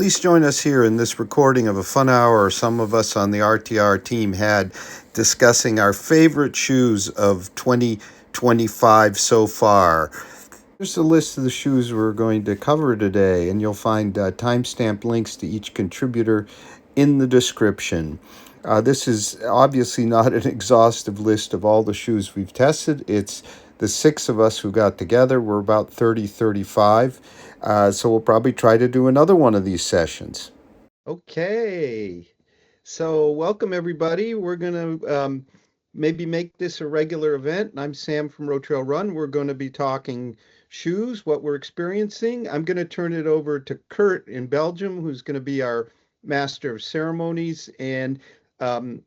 Please join us here in this recording of a fun hour some of us on the RTR team had discussing our favorite shoes of 2025 so far. Here's a list of the shoes we're going to cover today, and you'll find timestamp links to each contributor in the description. This is obviously not an exhaustive list of all the shoes we've tested. It's the six of us who got together. We're about 30, 35. So we'll probably try to do another one of these sessions. Okay. So welcome, everybody. We're going to maybe make this a regular event. I'm Sam from RoadTrailRun. We're going to be talking shoes, what we're experiencing. I'm going to turn it over to Kurt in Belgium, who's going to be our master of ceremonies, and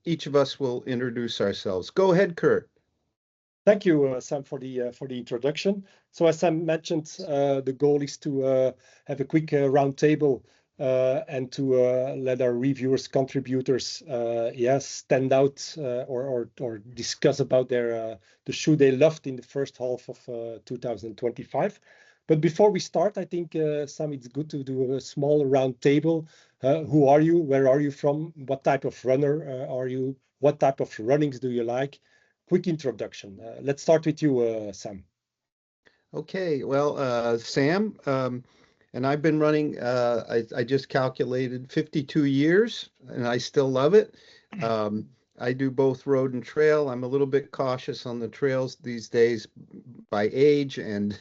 each of us will introduce ourselves. Go ahead, Kurt. Thank you, Sam, for the introduction. So as Sam mentioned, the goal is to have a quick round table and to let our reviewers, contributors, stand out or discuss about the shoe they loved in the first half of 2025. But before we start, I think, Sam, it's good to do a small round table. Who are you? Where are you from? What type of runner are you? What type of runnings do you like? Quick introduction. Let's start with you, Sam. Okay, well, Sam, and I've been running, I just calculated 52 years, and I still love it. I do both road and trail. I'm a little bit cautious on the trails these days by age and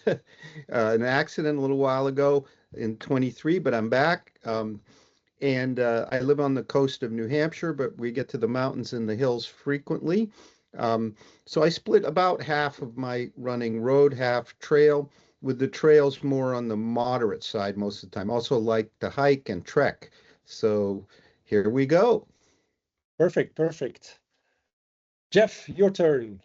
an accident a little while ago in 23, but I'm back. And I live on the coast of New Hampshire, but we get to the mountains and the hills frequently. So I split about half of my running road, half trail, with the trails more on the moderate side most of the time. Also like to hike and trek. So here we go. Perfect. Jeff, your turn.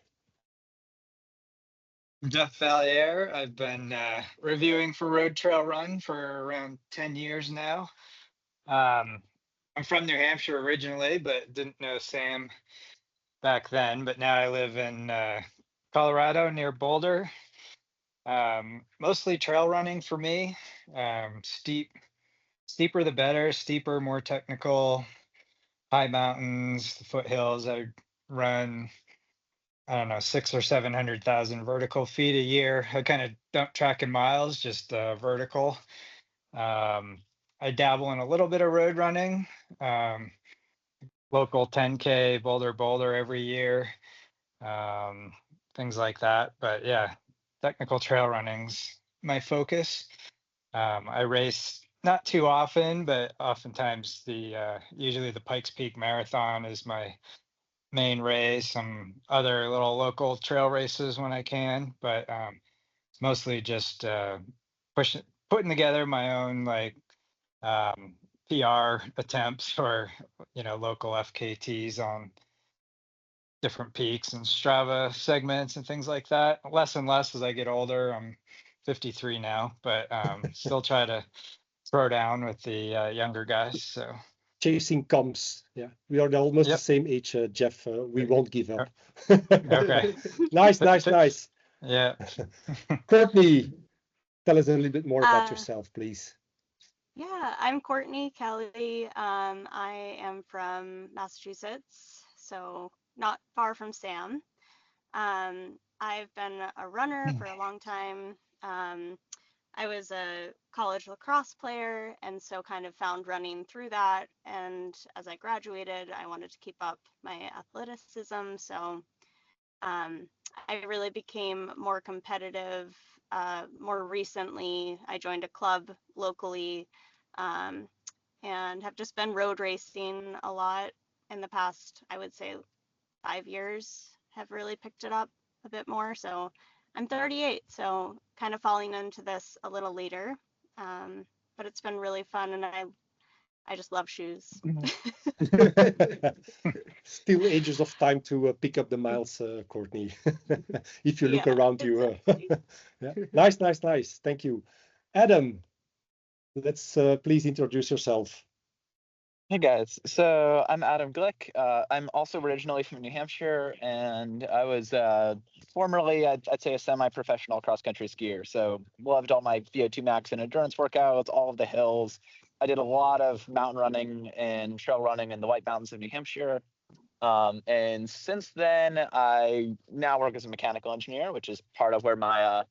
Jeff Valliere. I've been reviewing for RoadTrailRun for around 10 years now. I'm from New Hampshire originally, but didn't know Sam back then. But now I live in Colorado near Boulder. Mostly trail running for me. Steeper the better, steeper, more technical, high mountains, the foothills. I run, I don't know, 600,000 or 700,000 vertical feet a year. I kind of don't track in miles, just vertical. I dabble in a little bit of road running, local 10K Boulder every year, things like that. But yeah, technical trail running's my focus. I race not too often, but oftentimes usually the Pikes Peak Marathon is my main race. Some other little local trail races when I can, but it's mostly just putting together my own PR attempts for local FKTs on different peaks and Strava segments and things like that. Less and less as I get older. I'm 53 now, but still try to throw down with the younger guys. So chasing comps. Yeah, we are almost the same age, Jeff. We won't give up. Okay. Nice. Yeah. Courtney, tell us a little bit more about yourself, please. Yeah, I'm Courtney Kelly. I am from Massachusetts, so not far from Sam. I've been a runner for a long time. I was a college lacrosse player, and so kind of found running through that. And as I graduated, I wanted to keep up my athleticism. So I really became more competitive. More recently, I joined a club locally and have just been road racing a lot in the past, I would say 5 years, have really picked it up a bit more. So I'm 38, so kind of falling into this a little later, but it's been really fun, and I just love shoes. Still ages of time to pick up the miles, Courtney. If you look around you. Yeah. Nice. Thank you. Adam, let's please introduce yourself. Hey guys, so I'm Adam Glick. I'm also originally from New Hampshire, and I was formerly, I'd say, a semi-professional cross-country skier. So loved all my VO2 max and endurance workouts, all of the hills, I did a lot of mountain running and trail running in the White Mountains of New Hampshire. And since then, I now work as a mechanical engineer, which is part of where my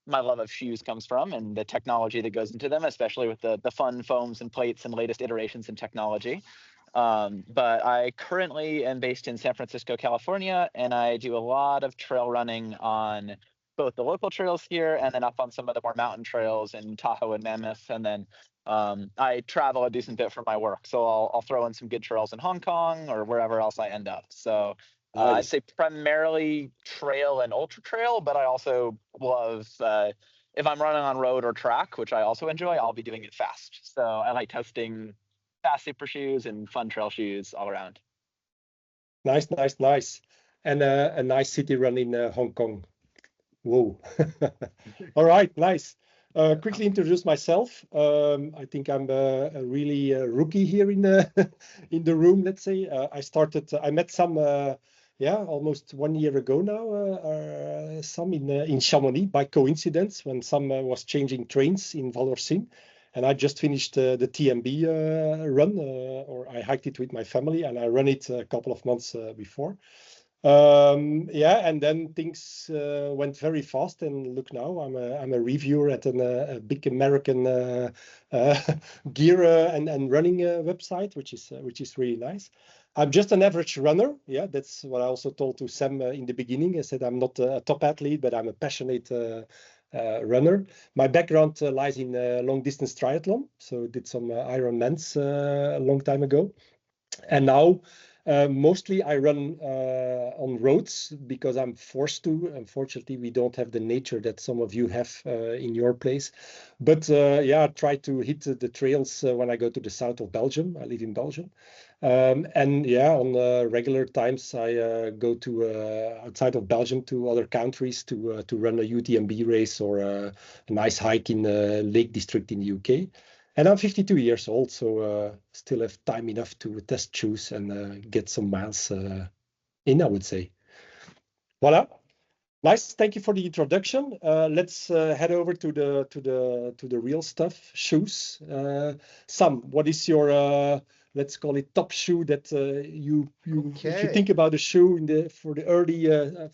my love of shoes comes from, and the technology that goes into them, especially with the fun foams and plates and latest iterations in technology. But I currently am based in San Francisco, California, and I do a lot of trail running on both the local trails here and then up on some of the more mountain trails in Tahoe and Mammoth. And then I travel a decent bit for my work, so I'll throw in some good trails in Hong Kong or wherever else I end up. So I'd Nice. say primarily trail and ultra trail, but I also love if I'm running on road or track, which I also enjoy, I'll be doing it fast. So I like testing fast super shoes and fun trail shoes all around. Nice, nice, nice. And a nice city run in Hong Kong. Whoa. All right, nice. Quickly introduce myself. I think I'm a really rookie here in the in the room. Let's say I met some almost 1 year ago now. Some in Chamonix by coincidence when some was changing trains in Valorsing, and I just finished the TMB run, or I hiked it with my family, and I ran it a couple of months before. And then things went very fast, and look now, I'm a reviewer at a big American gear and running website, which is really nice. I'm just an average runner. Yeah, that's what I also told to Sam in the beginning. I said I'm not a top athlete, but I'm a passionate runner. My background lies in long distance triathlon, so did some Ironmans a long time ago, and now. Mostly I run on roads because I'm forced to. Unfortunately, we don't have the nature that some of you have in your place. But I try to hit the trails when I go to the south of Belgium. I live in Belgium. On regular times, I go to outside of Belgium to other countries to run a UTMB race or a nice hike in the Lake District in the UK. And I'm 52 years old, so still have time enough to test shoes and get some miles in, I would say. Voila. Nice. Thank you for the introduction. Let's head over to the real stuff. Shoes. Sam, what is your let's call it top shoe that you if you think about a shoe for the early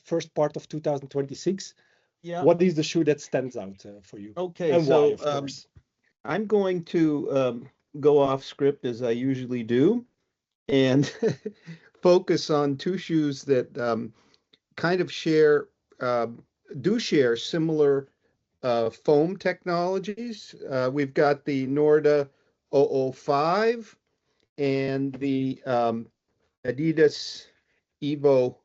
first part of 2026? Yeah. What is the shoe that stands out for you? Okay. And so why, of course. I'm going to go off script as I usually do and Focus on two shoes that kind of do share similar foam technologies. We've got the Norda 005 and the Adidas Evo,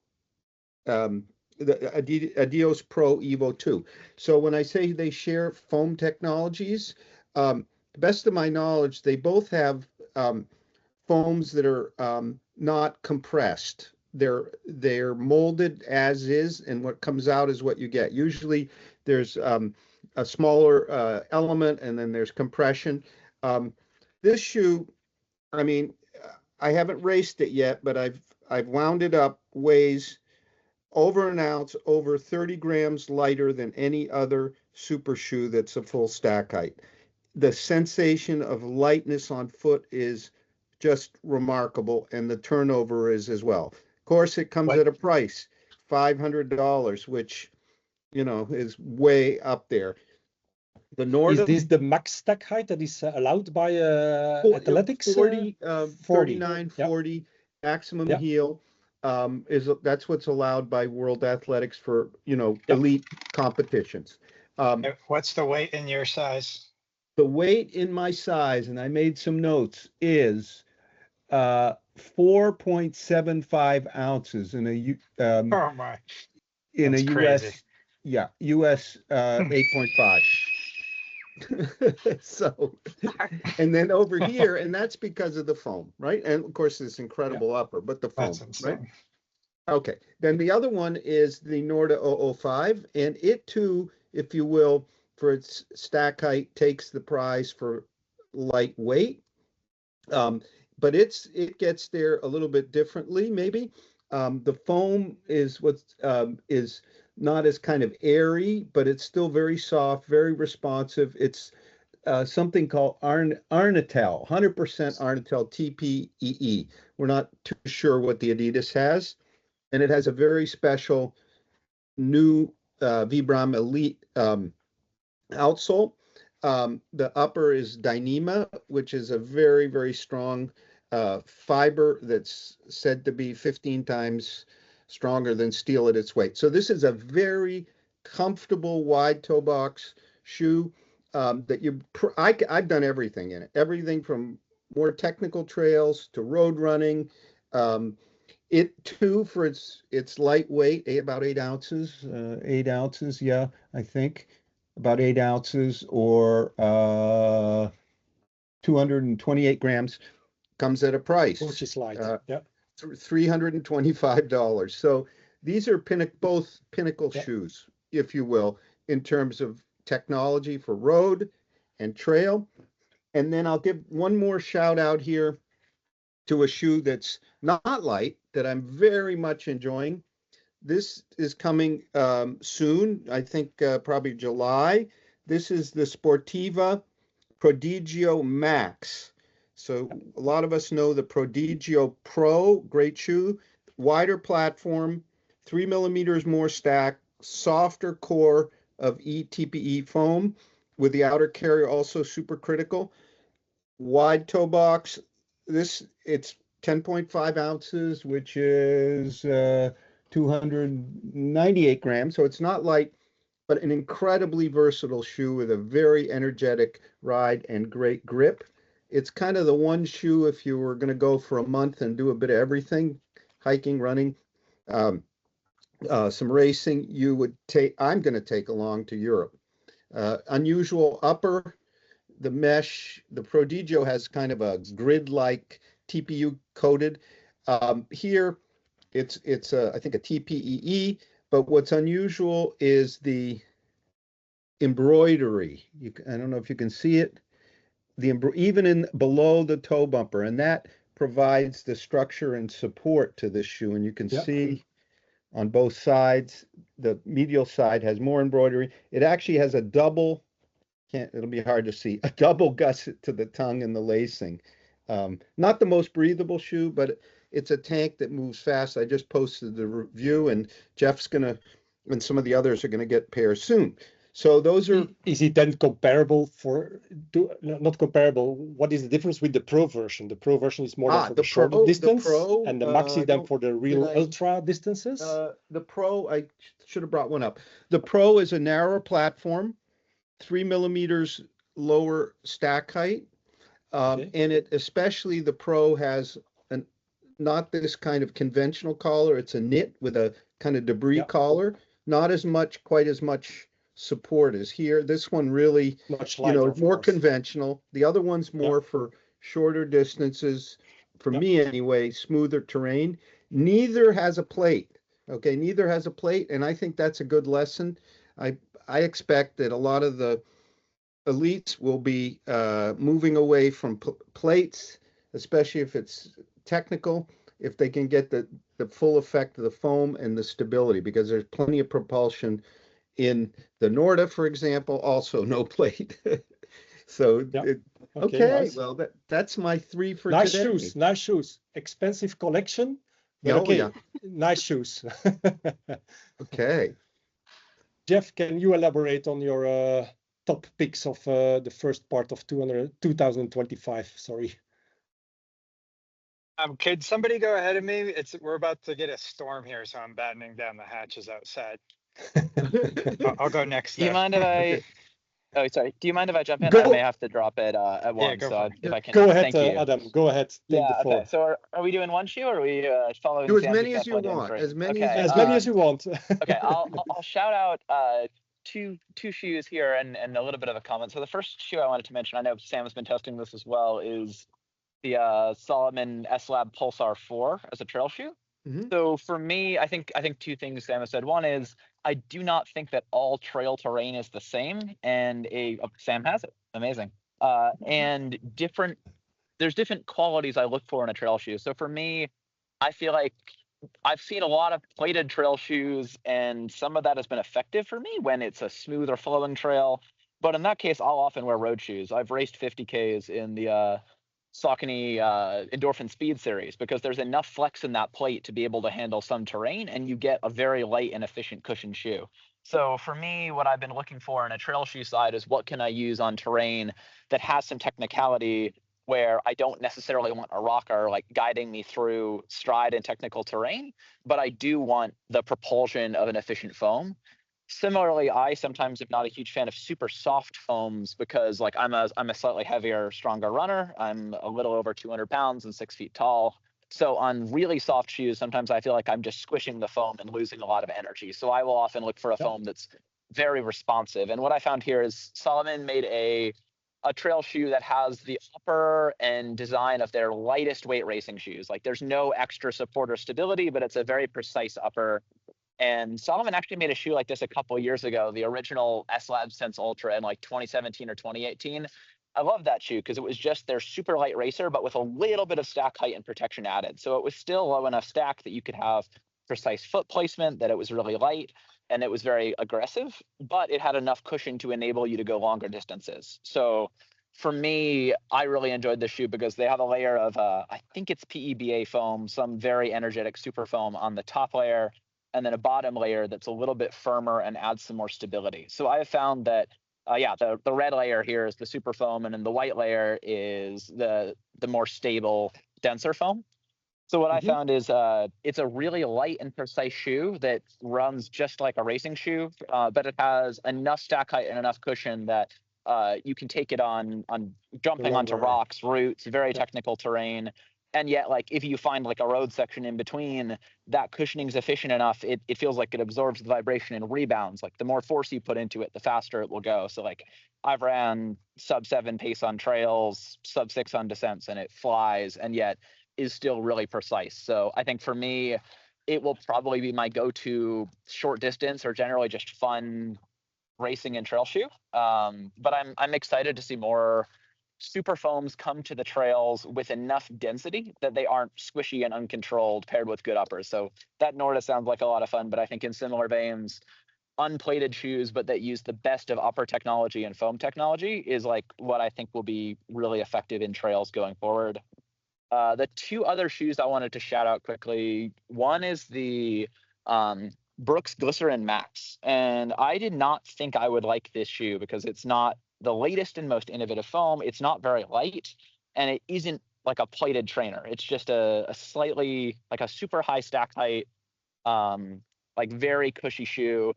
the Adios Pro Evo 2. So when I say they share foam technologies, to the best of my knowledge, they both have foams that are not compressed. They're molded as is, and what comes out is what you get. Usually there's a smaller element, and then there's compression. This shoe, I mean, I haven't raced it yet, but I've wound it up, weighs over an ounce, over 30 grams lighter than any other super shoe that's a full stack height. The sensation of lightness on foot is just remarkable, and the turnover is as well. Of course, it comes at a price, $500, which, is way up there. The Norda, Is this the max stack height that is allowed by athletics? 40, 39, Yep. 40 maximum Yep. heel. That's what's allowed by World Athletics for elite competitions. What's the weight in your size? The weight in my size, and I made some notes, is 4.75 ounces in a Oh my! in That's a crazy. US 8.5. So, and then over here, and that's because of the foam, right? And of course, this incredible upper, but the foam, That's insane. right? Okay. Then the other one is the Norda 005, and it too, if you will, for its stack height, takes the prize for lightweight. But it gets there a little bit differently, maybe. The foam is not as kind of airy, but it's still very soft, very responsive. It's something called Arnatel, 100% Arnatel TPEE. We're not too sure what the Adidas has, and it has a very special new Vibram Elite outsole. The upper is Dyneema, which is a very, very strong fiber that's said to be 15 times stronger than steel at its weight. So this is a very comfortable wide toe box shoe that I've done everything in it, everything from more technical trails to road running. It too, for its lightweight, about 8 ounces, 8 ounces, yeah, I think about 8 ounces or 228 grams, comes at a price. Which is light. Yeah. $325. So these are both pinnacle shoes, if you will, in terms of technology for road and trail. And then I'll give one more shout out here to a shoe that's not light that I'm very much enjoying. This is coming soon, I think probably July. This is the Sportiva Prodigio Max. So a lot of us know the Prodigio Pro, great shoe, wider platform, 3 millimeters more stack, softer core of TPE foam with the outer carrier also super critical. Wide toe box. It's 10.5 ounces, which is 298 grams. So it's not light, but an incredibly versatile shoe with a very energetic ride and great grip. It's kind of the one shoe if you were going to go for a month and do a bit of everything, hiking, running, some racing, you would take. I'm going to take along to Europe. Unusual upper. The mesh, the Prodigio has kind of a grid-like TPU coated. Here, it's I think a TPEE, but what's unusual is the embroidery. I don't know if you can see it. Even below the toe bumper, and that provides the structure and support to this shoe. And you can see on both sides, the medial side has more embroidery. It actually has a double. It'll be hard to see, a double gusset to the tongue and the lacing. Not the most breathable shoe, but it's a tank that moves fast. I just posted the review, and Jeff's and some of the others are gonna get pairs soon. So those are. Is it then comparable not comparable? What is the difference with the Pro version? The Pro version is more for the shorter distance, and the Maxi then for the real ultra distances. The Pro, I should have brought one up. The Pro is a narrower platform, 3 millimeters lower stack height. And especially the Pro has not this kind of conventional collar. It's a knit with a kind of debris collar. Not quite as much support as here. This one really, much lighter, more conventional. The other one's more for shorter distances. For me anyway, smoother terrain. Neither has a plate. Okay, neither has a plate, and I think that's a good lesson. I expect that a lot of the elites will be moving away from plates, especially if it's technical, if they can get the full effect of the foam and the stability, because there's plenty of propulsion in the Norda, for example, also no plate. So, nice. Well, that's my 3 for today. Nice shoes. Expensive collection. Nice shoes. Okay. Jeff, can you elaborate on your top picks of the first part of 2025? Sorry. Could somebody go ahead of me? We're about to get a storm here, so I'm battening down the hatches outside. I'll go next. Do you mind if I? Oh, sorry. Do you mind if I jump in? I may have to drop it at once. Yeah, so if I can. Go ahead, Adam. Go ahead. Take the floor. Okay. So are we doing one shoe, or are we following? Do as many as you want. As many as you want. Okay. I'll shout out two shoes here and a little bit of a comment. So the first shoe I wanted to mention, I know Sam has been testing this as well, is the Salomon S-Lab Pulsar 4 as a trail shoe. Mm-hmm. So for me, I think 2 things Sam has said. One is I do not think that all trail terrain is the same, and Sam has it. Amazing. And there's different qualities I look for in a trail shoe. So for me, I feel like I've seen a lot of plated trail shoes, and some of that has been effective for me when it's a smooth or flowing trail. But in that case, I'll often wear road shoes. I've raced 50Ks in the Saucony Endorphin Speed series because there's enough flex in that plate to be able to handle some terrain, and you get a very light and efficient cushioned shoe. So for me, what I've been looking for in a trail shoe side is what can I use on terrain that has some technicality where I don't necessarily want a rocker like guiding me through stride and technical terrain, but I do want the propulsion of an efficient foam. Similarly, I sometimes am not a huge fan of super soft foams because like I'm a slightly heavier, stronger runner. I'm a little over 200 pounds and 6 feet tall. So on really soft shoes, sometimes I feel like I'm just squishing the foam and losing a lot of energy. So I will often look for a foam that's very responsive. And what I found here is Salomon made a trail shoe that has the upper end design of their lightest weight racing shoes. Like there's no extra support or stability, but it's a very precise upper. And Salomon actually made a shoe like this a couple of years ago, the original S-Lab Sense Ultra in like 2017 or 2018. I love that shoe because it was just their super light racer, but with a little bit of stack height and protection added. So it was still low enough stack that you could have precise foot placement, that it was really light, and it was very aggressive, but it had enough cushion to enable you to go longer distances. So for me, I really enjoyed this shoe because they have a layer of, I think it's PEBA foam, some very energetic super foam on the top layer, and then a bottom layer that's a little bit firmer and adds some more stability. So I have found that, the red layer here is the super foam, and then the white layer is the more stable, denser foam. So what I found is it's a really light and precise shoe that runs just like a racing shoe, but it has enough stack height and enough cushion that you can take it on jumping onto rocks, roots, very technical terrain. And yet, like if you find like a road section in between, that cushioning is efficient enough. It feels like it absorbs the vibration and rebounds. Like the more force you put into it, the faster it will go. So like I've ran sub-7 pace on trails, sub-6 on descents, and it flies, and yet is still really precise. So I think for me, it will probably be my go-to short distance or generally just fun racing and trail shoe. But I'm excited to see more super foams come to the trails with enough density that they aren't squishy and uncontrolled paired with good uppers. So that Norda sounds like a lot of fun, but I think in similar veins, unplated shoes, but that use the best of upper technology and foam technology is like what I think will be really effective in trails going forward. The two other shoes I wanted to shout out quickly, one is the Brooks Glycerin Max. And I did not think I would like this shoe because it's not the latest and most innovative foam. It's not very light, and it isn't like a plated trainer. It's just a slightly like a super high stack height, like very cushy shoe.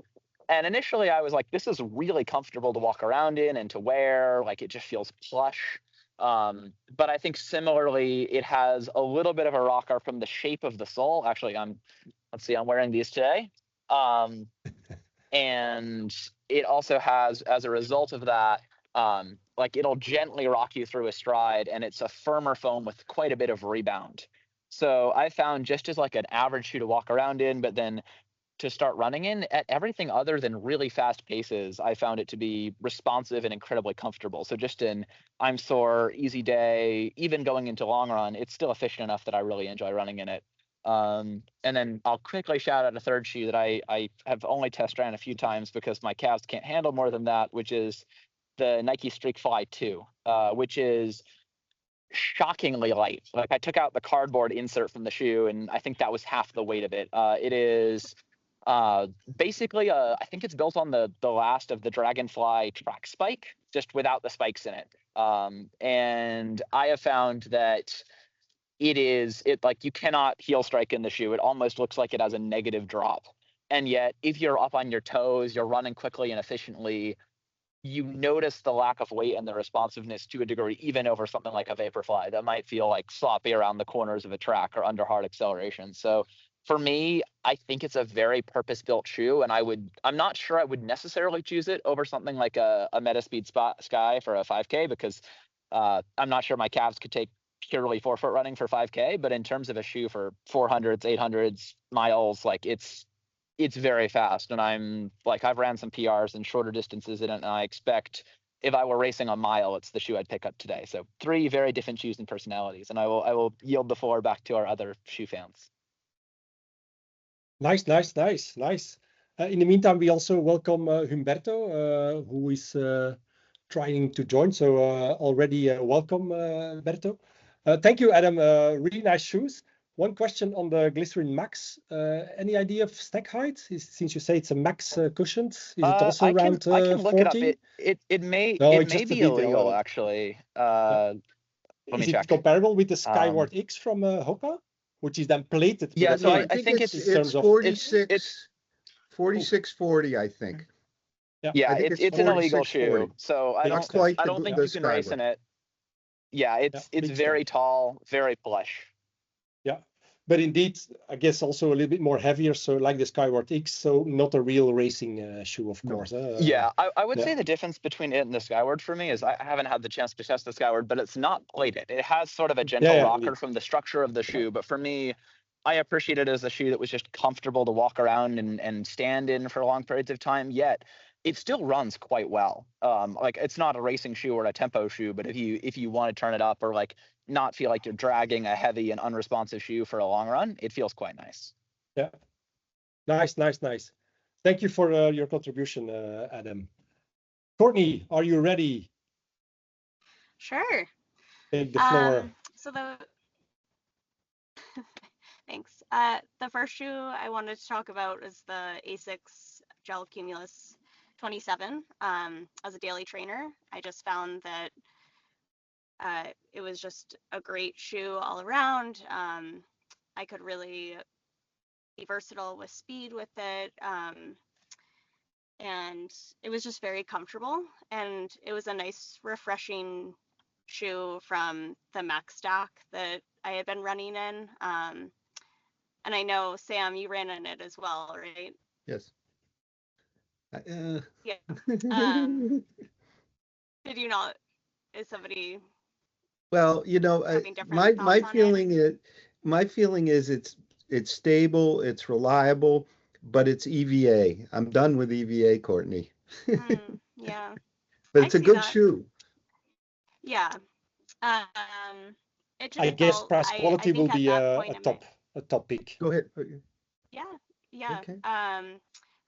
And initially I was like, this is really comfortable to walk around in and to wear. Like it just feels plush. But I think similarly, it has a little bit of a rocker from the shape of the sole. Actually, let's see, I'm wearing these today. And it also has, as a result of that, like it'll gently rock you through a stride, and it's a firmer foam with quite a bit of rebound. So I found just as like an average shoe to walk around in, but then to start running in at everything other than really fast paces, I found it to be responsive and incredibly comfortable. So just in I'm sore, easy day, even going into long run, it's still efficient enough that I really enjoy running in it. And then I'll quickly shout out a third shoe that I have only test ran a few times because my calves can't handle more than that, which is the Nike Streakfly 2, which is shockingly light. Like I took out the cardboard insert from the shoe, and I think that was half the weight of it. It is basically I think it's built on the last of the Dragonfly track spike, just without the spikes in it. And I have found that it like you cannot heel strike in the shoe. It almost looks like it has a negative drop. And yet if you're up on your toes, you're running quickly and efficiently, you notice the lack of weight and the responsiveness to a degree, even over something like a Vaporfly that might feel like sloppy around the corners of a track or under hard acceleration. So for me, I think it's a very purpose-built shoe, and I'm not sure I would necessarily choose it over something like a Metaspeed Sky for a 5K because I'm not sure my calves could take purely 4-foot running for 5K, but in terms of a shoe for 400s, 800s miles, like it's very fast. And I've ran some PRs and shorter distances in it, and I expect if I were racing a mile, it's the shoe I'd pick up today. So 3 very different shoes and personalities, and I will yield the floor back to our other shoe fans. Nice. In the meantime, we also welcome Humberto, who is trying to join. So already welcome, Berto. Thank you, Adam. Really nice shoes. One question on the Glycerin Max. Any idea of stack height? Since you say it's a max cushioned, is it also around I can look 40? it up. It may No, it it's may just a be detail. illegal actually. Yeah. Let me Is it check. comparable with the Skyward X from Hoka, which is then plated? Yeah, with so a- I think it's in terms of 46, 4640, I think. yeah, I think it's an illegal 4640. shoe. So I Big Not don't stuff. quite I don't think the you can race Skyward. in it. Yeah, it's big very stuff. tall, very plush. Yeah, but indeed, I guess also a little bit more heavier. So like the Skyward X, so not a real racing shoe, of No. course. Yeah, I would yeah. say the difference between it and the Skyward for me is I haven't had the chance to test the Skyward, but it's not plated. It has sort of a gentle yeah, rocker indeed. from the structure of the shoe. But for me, I appreciate it as a shoe that was just comfortable to walk around and stand in for long periods of time, yet it still runs quite well. Like it's not a racing shoe or a tempo shoe, but if you want to turn it up or like not feel like you're dragging a heavy and unresponsive shoe for a long run, it feels quite nice. Yeah, nice. Thank you for your contribution, Adam. Courtney, are you ready? Sure. Take the floor. So thanks. The first shoe I wanted to talk about is the ASICS Gel-Cumulus 27. As a daily trainer, I just found that it was just a great shoe all around. I could really be versatile with speed with it. And it was just very comfortable, and it was a nice, refreshing shoe from the Max stack that I had been running in. And I know, Sam, you ran in it as well, right? Yes. Yeah. Did you not? Is somebody Well, you know, having different my thoughts on feeling is it's stable, it's reliable, but it's EVA. I'm done with EVA, Courtney. it? Yeah. But I it's a see good that. shoe. Yeah. It just I guess felt, price quality I will think at be that a point in my, top pick. Go ahead. yeah. Okay.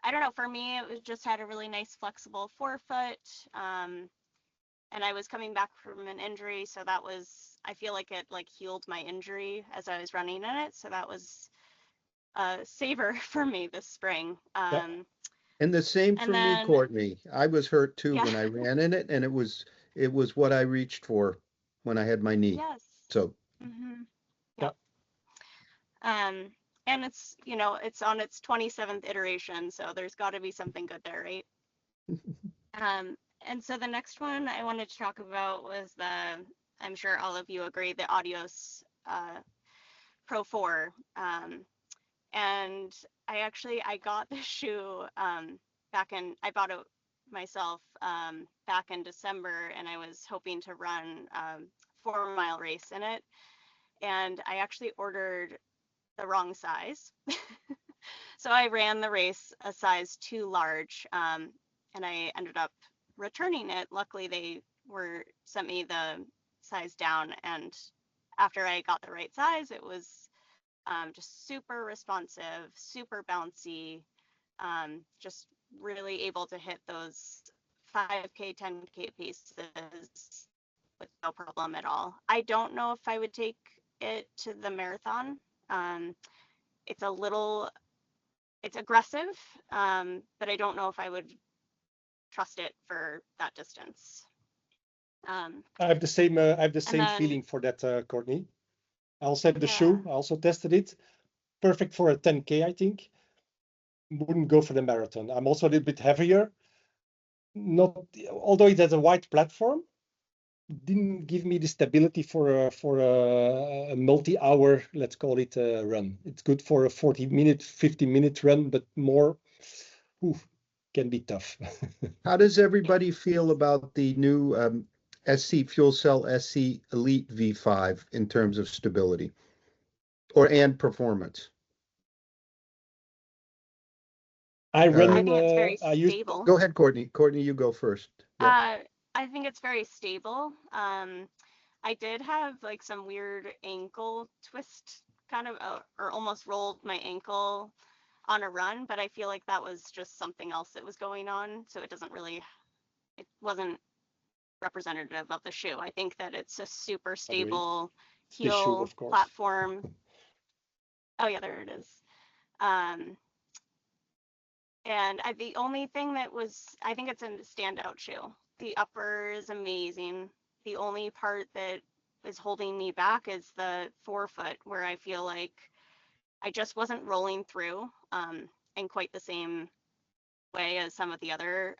I don't know. For me, it was just had a really nice, flexible forefoot. And I was coming back from an injury, so that was, I feel like it like healed my injury as I was running in it. So that was a saver for me this spring. And the same for me, Courtney. I was hurt too when I ran in it, and it was what I reached for when I had my knee. Yes. So. Yep. And it's, you know, it's on its 27th iteration, so there's got to be something good there, right? And so the next one I wanted to talk about was I'm sure all of you agree, the Adios Pro 4. And I got this shoe I bought it myself back in December, and I was hoping to run a 4-mile race in it. And I actually ordered the wrong size. So I ran the race a size too large, and I ended up returning it. Luckily, they sent me the size down, and after I got the right size, it was just super responsive, super bouncy, just really able to hit those 5K, 10K paces with no problem at all. I don't know if I would take it to the marathon. It's aggressive, but I don't know if I would trust it for that distance. I have the same feeling for that, Courtney. I also have the shoe. I also tested it. Perfect for a 10K, I think. Wouldn't go for the marathon. I'm also a little bit heavier. Although it has a wide platform, didn't give me the stability for a multi-hour, let's call it, run. It's good for a 40-minute, 50-minute run, but more can be tough. How does everybody feel about the new SC Fuel Cell SC Elite V5 in terms of stability and performance? I think it's very stable. Go ahead, Courtney. Courtney, you go first. Yep. I think it's very stable. I did have like some weird ankle twist, kind of, or almost rolled my ankle on a run, but I feel like that was just something else that was going on. So it wasn't representative of the shoe. I think that it's a super Agreed. stable The shoe, heel of course. platform. Oh yeah, there it is. And the only thing that was, I think it's a standout shoe. The upper is amazing. The only part that is holding me back is the forefoot, where I feel like I just wasn't rolling through in quite the same way as some of the other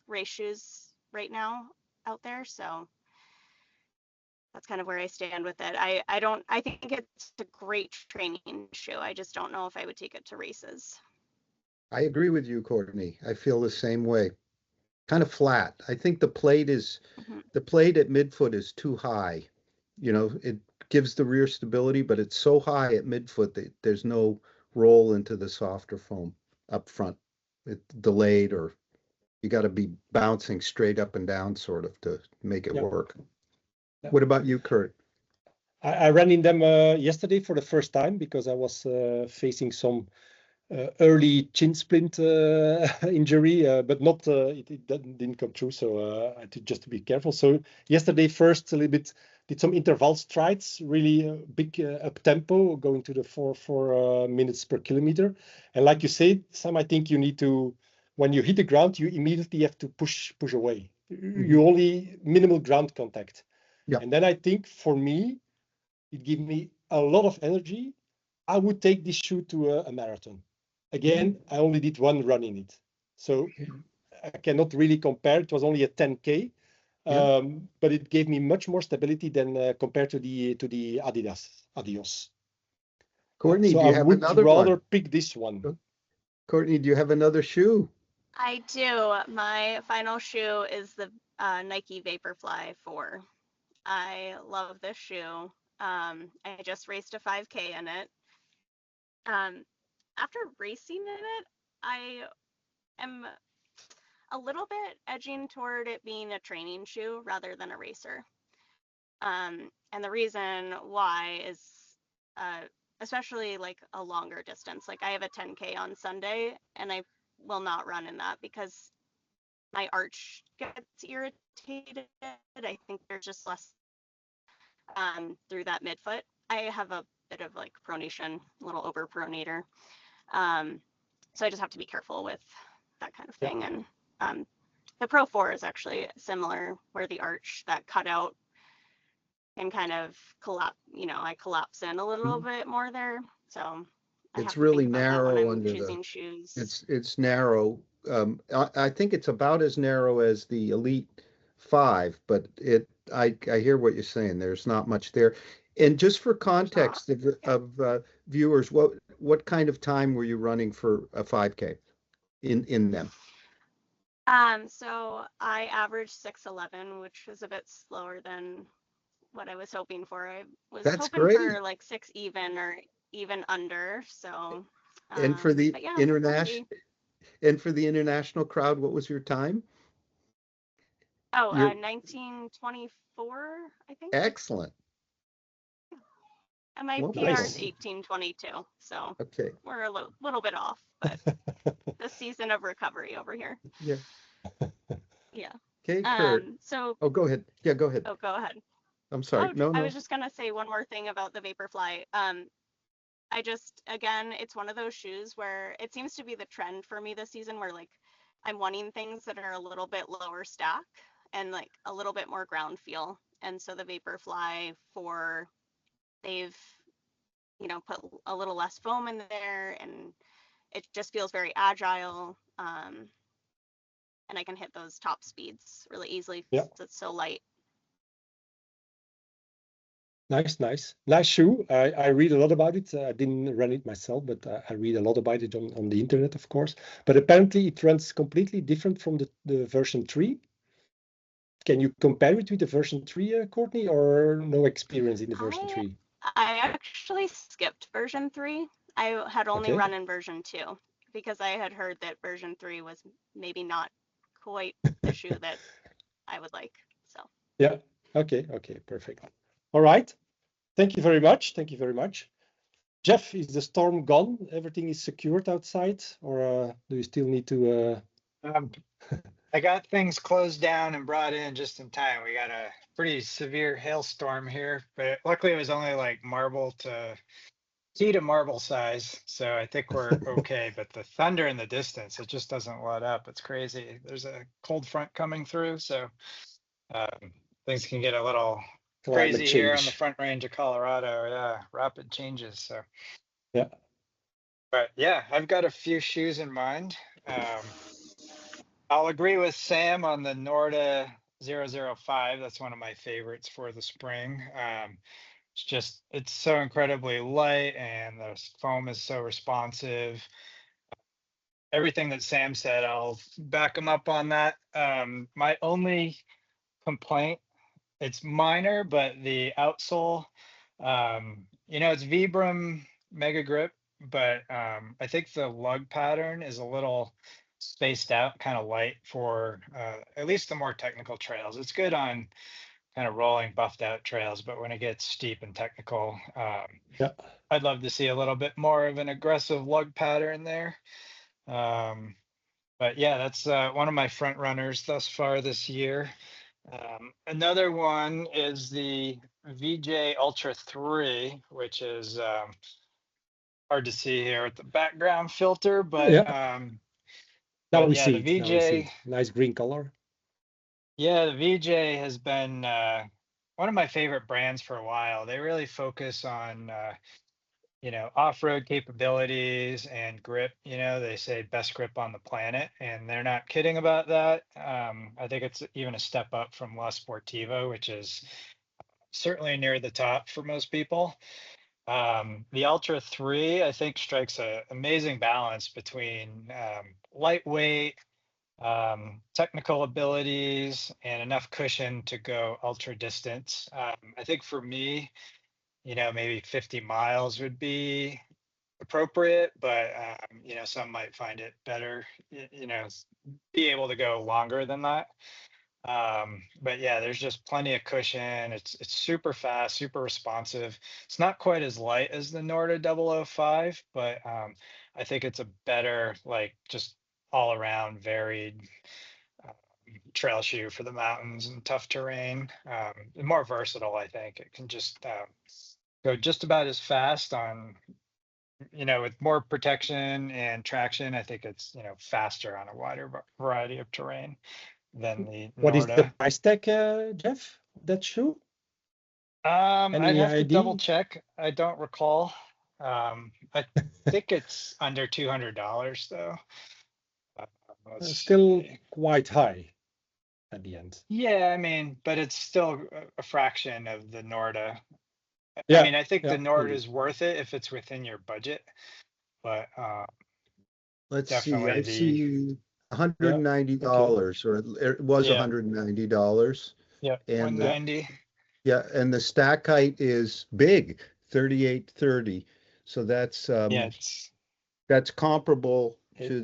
race shoes right now out there. So that's kind of where I stand with it. I think it's a great training shoe. I just don't know if I would take it to races. I agree with you, Courtney. I feel the same way. Kind of flat. I think the plate at midfoot is too high. It gives the rear stability, but it's so high at midfoot that there's no roll into the softer foam up front. It's delayed, or you got to be bouncing straight up and down sort of to make it work. Yeah. What about you, Kurt? I ran in them yesterday for the first time because I was facing some early chin splint injury, but not it didn't come true. So I had just to be careful. So yesterday first a little bit did some interval strides, really big up tempo, going to the 4 minutes per kilometer. And like you said, Sam, I think you need to, when you hit the ground, you immediately have to push away. You only minimal ground contact. Yeah. And then I think for me, it gave me a lot of energy. I would take this shoe to a marathon. Again, I only did one run in it, so I cannot really compare. It was only a 10K, but it gave me much more stability than compared to the Adios. Courtney, so do you I have would another rather one? pick this one. Courtney, do you have another shoe? I do. My final shoe is the Nike Vaporfly 4. I love this shoe. I just raced a 5K in it. After racing in it, I am a little bit edging toward it being a training shoe rather than a racer. And the reason why is especially like a longer distance. Like I have a 10K on Sunday and I will not run in that because my arch gets irritated. I think there's just less through that midfoot. I have a bit of like pronation, a little over pronator. So I just have to be careful with that kind of thing. Yeah. And the Pro 4 is actually similar, where the arch, that cutout, can kind of collapse. I collapse in a little bit more there. So it's really narrow under choosing shoes. It's narrow. I think it's about as narrow as the Elite 5, but I hear what you're saying. There's not much there. And just for context of viewers, what kind of time were you running for a 5K in them? So I averaged 6:11, which was a bit slower than what I was hoping for. I was hoping for like 6 even or even under. So and for the international crowd, what was your time? 19:24, I think. Excellent. And my PR is 18:22, so we're a little bit off, but the season of recovery over here. Yeah. Yeah. Okay, Kurt. So. Oh, go ahead. Yeah, go ahead. Oh, go ahead. I'm sorry. No. I was just gonna say one more thing about the Vaporfly. Again, it's one of those shoes where it seems to be the trend for me this season, where like I'm wanting things that are a little bit lower stack and like a little bit more ground feel. And so the Vaporfly 4, they've put a little less foam in there, and it just feels very agile. And I can hit those top speeds really easily because it's so light. Nice shoe. I read a lot about it. I didn't run it myself, but I read a lot about it on the internet, of course. But apparently it runs completely different from the version 3. Can you compare it with the version 3, Courtney, or no experience in the version 3? I actually skipped version 3. I had only run in version 2 because I had heard that version 3 was maybe not quite the shoe that I would like. So yeah. Okay, perfect. All right. Thank you very much. Jeff, is the storm gone? Everything is secured outside, or do you still need to? I got things closed down and brought in just in time. We got a pretty severe hailstorm here, but luckily it was only like key to marble size. So I think we're okay, but the thunder in the distance, it just doesn't let up. It's crazy. There's a cold front coming through. So things can get a little Climate crazy here on the change. Front Range of Colorado. Yeah, rapid changes. So, Yeah. but yeah, I've got a few shoes in mind. I'll agree with Sam on the Norda 005. That's one of my favorites for the spring. It's so incredibly light and the foam is so responsive. Everything that Sam said, I'll back him up on that. My only complaint, it's minor, but the outsole, it's Vibram Mega Grip, but I think the lug pattern is a little spaced out, kind of light for at least the more technical trails. It's good on kind of rolling, buffed out trails, but when it gets steep and technical, Yeah. I'd love to see a little bit more of an aggressive lug pattern there. But yeah, that's one of my front runners thus far this year. Another one is the VJ Ultra 3, which is hard to see here with the background filter, but Yeah. Now but we yeah, see the it. Now we see VJ, it. Nice green color. yeah, the VJ has been one of my favorite brands for a while. They really focus on off-road capabilities and grip. They say best grip on the planet, and they're not kidding about that. I think it's even a step up from La Sportiva, which is certainly near the top for most people. The Ultra 3, I think, strikes an amazing balance between lightweight, technical abilities, and enough cushion to go ultra distance. I think for me, maybe 50 miles would be appropriate, but some might find it better, be able to go longer than that. But yeah, there's just plenty of cushion. It's super fast, super responsive. It's not quite as light as the Norda 005, but I think it's a better, like, just all around varied trail shoe for the mountains and tough terrain. More versatile, I think. It can just go just about as fast on, with more protection and traction. I think it's, faster on a wider variety of terrain than the What is the Norda. price tag, Jeff? That shoe? I'd Any have to double idea? check. I don't recall. I think it's under $200 though. Let's Still see. quite high at the end. Yeah, I mean, but it's still a fraction of the Norda. Yeah. I mean, I think yeah, the Norda indeed. is worth it if it's within your budget, but Let's see. definitely I see Yeah. $190, or it was yeah, $190, yeah, and 190. the stack height is big, 3830. So that's Yeah, comparable It- to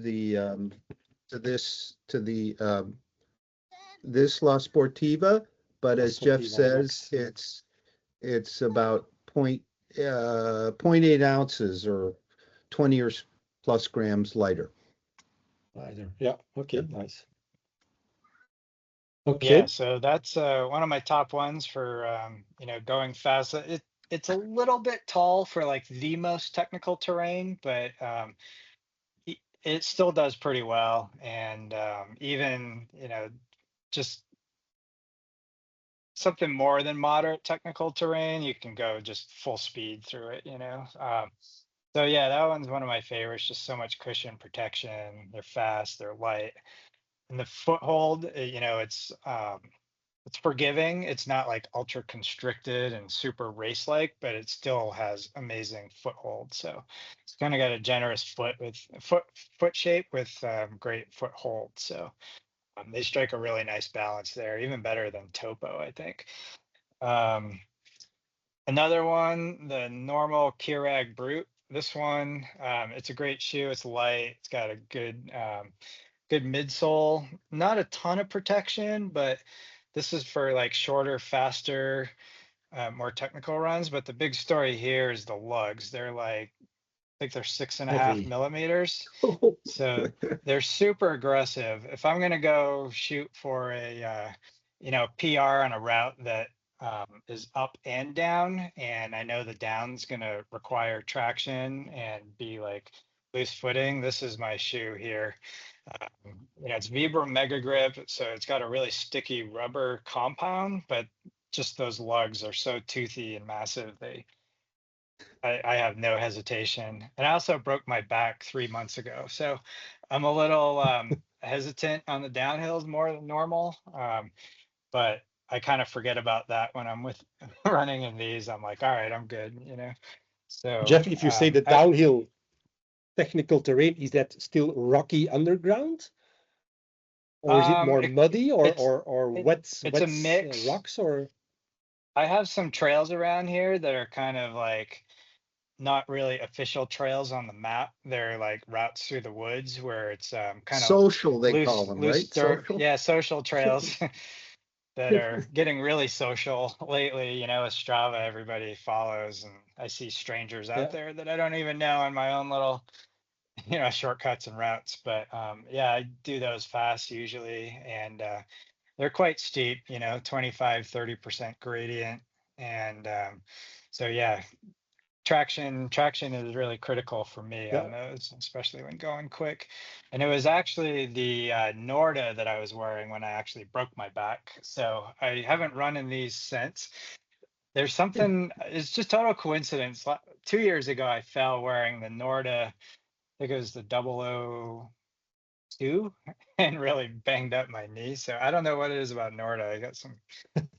this La Sportiva, but La as Jeff Sportiva says, Max. it's about 0.8 ounces, or 20 or plus grams lighter. Either. Yeah. Okay. Yeah. Nice. yeah, Okay. so that's one of my top ones for going fast. It's a little bit tall for like the most technical terrain, but it still does pretty well. And even just something more than moderate technical terrain, you can go just full speed through it. So yeah, that one's one of my favorites. Just so much cushion protection. They're fast, they're light, and the foothold. It's forgiving. It's not like ultra constricted and super race like, but it still has amazing foothold. So it's kind of got a generous foot shape with great foothold. So they strike a really nice balance there, even better than Topo, I think. Another one, the normal Kjerag Brut. This one, it's a great shoe. It's light. It's got a good midsole. Not a ton of protection, but this is for like shorter, faster, more technical runs. But the big story here is the lugs. They're like think they're 6.5 Heavy. millimeters. So they're super aggressive. If I'm going to go shoot for a, PR on a route that is up and down, and I know the down's going to require traction and be like loose footing, this is my shoe here. It's Vibram Mega Grip, so it's got a really sticky rubber compound, but just those lugs are so toothy and massive. I have no hesitation. And I also broke my back 3 months ago, so I'm a little hesitant on the downhills more than normal. But I kind of forget about that when I'm with running in these. I'm like, all right, I'm good, So Jeff, if you say the downhill technical terrain, is that still rocky underground? Or is it more muddy or wet, it's a mix. Rocks? Or I have some trails around here that are kind of like not really official trails on the map. They're like routes through the woods where it's kind of social, they call them, loose right? dirt. Social? Yeah, social trails that are getting really social lately. With Strava, everybody follows, and I see strangers out there that I don't even know on my own little shortcuts and routes. But yeah, I do those fast usually, and they're quite steep, 25-30% gradient. And so yeah, traction is really critical for me on those, especially when going quick. And it was actually the Norda that I was wearing when I actually broke my back, so I haven't run in these since. There's something, it's just total coincidence. 2 years ago I fell wearing the Norda, I think it was the 002, and really banged up my knee. So I don't know what it is about Norda. I got some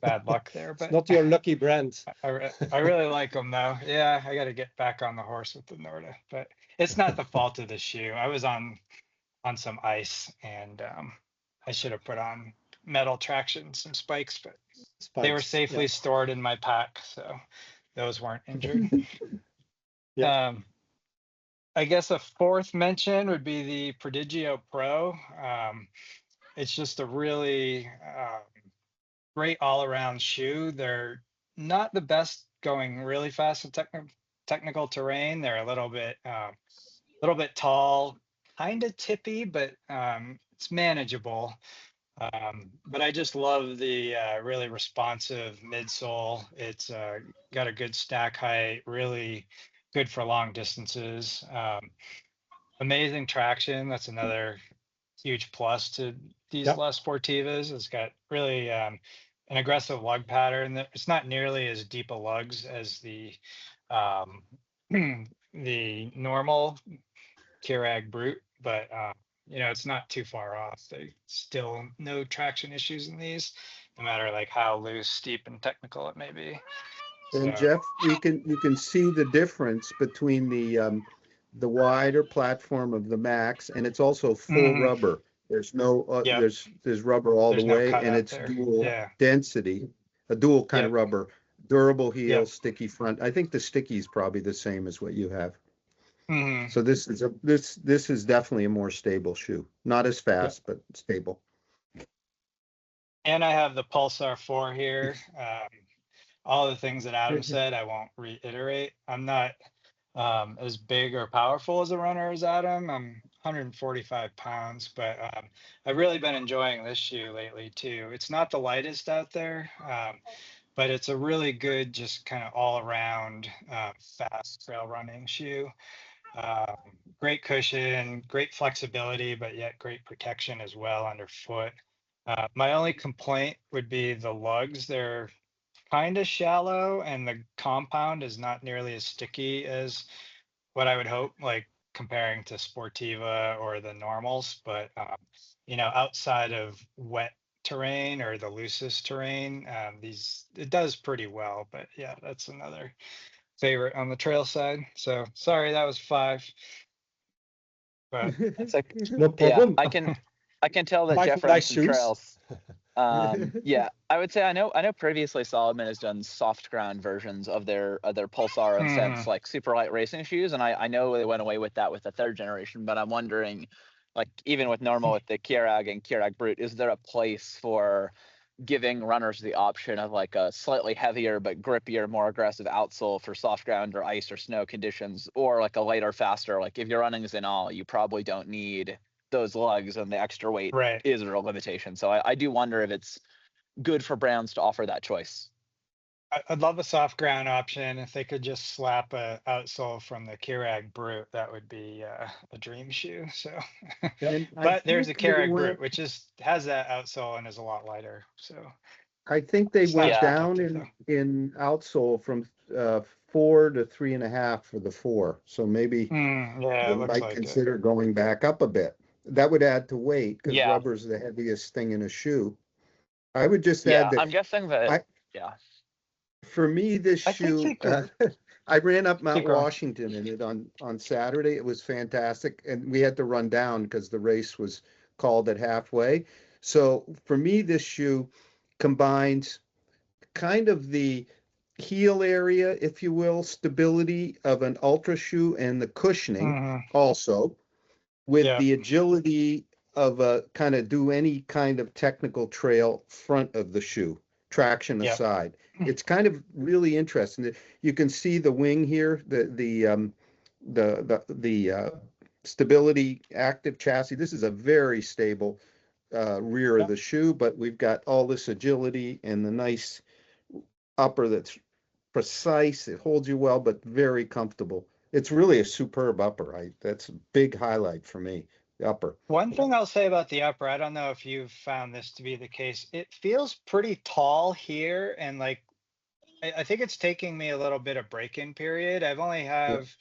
bad luck there, but it's not your lucky brand. I really like them though. Yeah, I got to get back on the horse with the Norda, but it's not the fault of the shoe. I was on some ice, and I should have put on metal traction, some spikes, but they were safely stored in my pack, so those weren't injured. I guess a fourth mention would be the Prodigio Pro. It's just a really great all-around shoe. They're not the best going really fast in technical terrain. They're a little bit tall, kind of tippy, but it's manageable. But I just love the really responsive midsole. It's got a good stack height, really good for long distances. Amazing traction. That's another huge plus to these Les Sportivas. It's got really an aggressive lug pattern. It's not nearly as deep a lugs as the the normal Kjerag Brut, but it's not too far off. They still no traction issues in these, no matter like how loose, steep, and technical it may be. And Jeff, you can see the difference between the wider platform of the Max, and it's also full rubber. There's no there's rubber all the way, and it's dual density, a dual kind of rubber, durable heel, sticky front. I think the sticky is probably the same as what you have. So this is definitely a more stable shoe. Not as fast, but stable. And I have the Pulsar 4 here. All the things that Adam said, I won't reiterate. I'm not as big or powerful as a runner as Adam. I'm 145 pounds, but I've really been enjoying this shoe lately too. It's not the lightest out there, but it's a really good, just kind of all around fast trail running shoe. Great cushion, great flexibility, but yet great protection as well underfoot. My only complaint would be the lugs. They're kind of shallow, and the compound is not nearly as sticky as what I would hope, like comparing to Sportiva or the normals. But outside of wet terrain or the loosest terrain, it does pretty well. But yeah, that's another favorite on the trail side. So sorry, that was 5. But It's like, no problem. Yeah, I can tell that Jeff runs some trails. Yeah, I would say I know previously Salomon has done soft ground versions of their Pulsar and Sense, like super light racing shoes, and I know they went away with that with the 3rd generation, but I'm wondering, like, even with the Kjerag and Kjerag Brut, is there a place for giving runners the option of like a slightly heavier but grippier, more aggressive outsole for soft ground or ice or snow conditions, or like a lighter, faster. Like if you're running Zinal, you probably don't need those lugs, and the extra weight Right. is a real limitation. So I do wonder if it's good for brands to offer that choice. I'd love a soft ground option. If they could just slap a outsole from the Kjerag Brut, that would be a dream shoe. So, And I but there's a think they Kjerag went, Brut, which has that outsole and is a lot lighter. So I think they it's not went as Yeah. down protective, though. in outsole from 4 to 3.5 for the 4. So maybe Yeah, they it looks might like it. consider going back up a bit. That would add to weight because Yeah. rubber's the heaviest thing in a shoe. I would just Yeah. add that I'm guessing that. I- Yeah. for me, this I think shoe, they could. I ran up Mount Keep going. Washington in it on Saturday. It was fantastic. And we had to run down because the race was called at halfway. So for me, this shoe combines kind of the heel area, if you will, stability of an ultra shoe and the cushioning Mhm. also with Yeah. the agility of a kind of do any kind of technical trail front of the shoe, traction Yep. aside. It's kind of really interesting. You can see the wing here, the stability active chassis. This is a very stable rear Yeah. of the shoe, but we've got all this agility and the nice upper that's precise. It holds you well, but very comfortable. It's really a superb upper. That's a big highlight for me, the upper. One thing I'll say about the upper, I don't know if you've found this to be the case. It feels pretty tall here, and like I think it's taking me a little bit of break-in period. I've only have